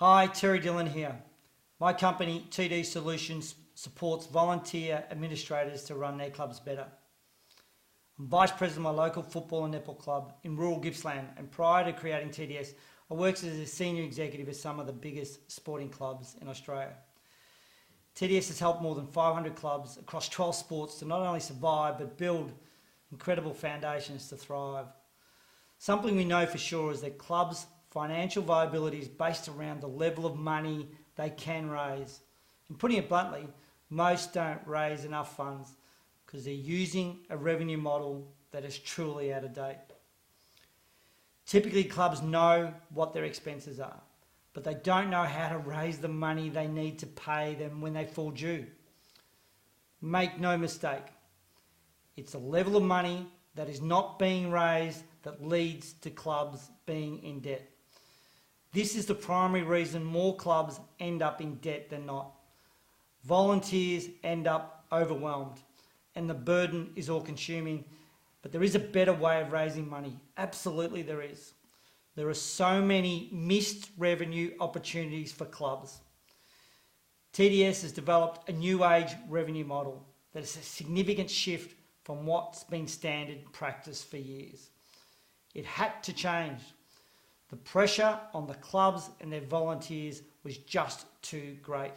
Hi, Terry Dillon here. My company, TD Solutions, supports volunteer administrators to run their clubs better. I'm Vice President of my local football and netball club in rural Gippsland, and prior to creating TDS, I worked as a senior executive at some of the biggest sporting clubs in Australia. TDS has helped more than 500 clubs across 12 sports to not only survive but build incredible foundations to thrive. Something we know for sure is that clubs' financial viability is based around the level of money they can raise. And putting it bluntly, most don't raise enough funds because they're using a revenue model that is truly out of date. Typically, clubs know what their expenses are, but they don't know how to raise the money they need to pay them when they fall due. Make no mistake, it's the level of money that is not being raised that leads to clubs being in debt. This is the primary reason more clubs end up in debt than not. Volunteers end up overwhelmed and the burden is all consuming, but there is a better way of raising money. Absolutely there is. There are so many missed revenue opportunities for clubs. TDS has developed a new age revenue model that is a significant shift from what's been standard practice for years. It had to change. The pressure on the clubs and their volunteers was just too great.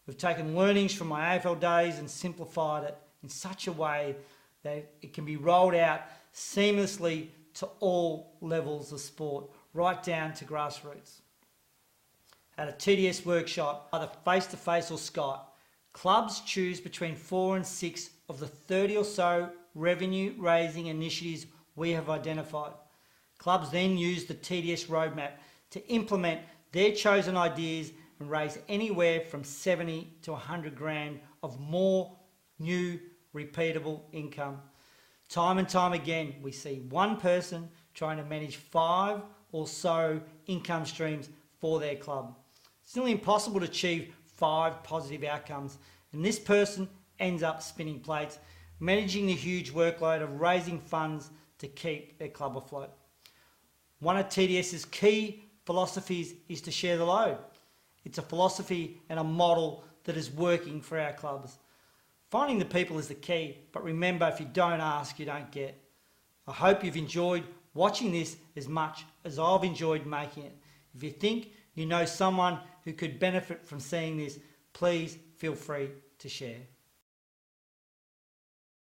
We've taken learnings from my AFL days and simplified it in such a way that it can be rolled out seamlessly to all levels of sport, right down to grassroots. At a TDS workshop, either face-to-face or Skype, clubs choose between 4 and 6 of the 30 or so revenue-raising initiatives we have identified. Clubs then use the TDS roadmap to implement their chosen ideas and raise anywhere from 70 to 100 grand of more new repeatable income. Time and time again, we see one person trying to manage 5 or so income streams for their club. It's nearly impossible to achieve 5 positive outcomes, and this person ends up spinning plates, managing the huge workload of raising funds to keep their club afloat. One of TDS's key philosophies is to share the load. It's a philosophy and a model that is working for our clubs. Finding the people is the key, but remember, if you don't ask, you don't get. I hope you've enjoyed watching this as much as I've enjoyed making it. If you think you know someone who could benefit from seeing this, please feel free to share.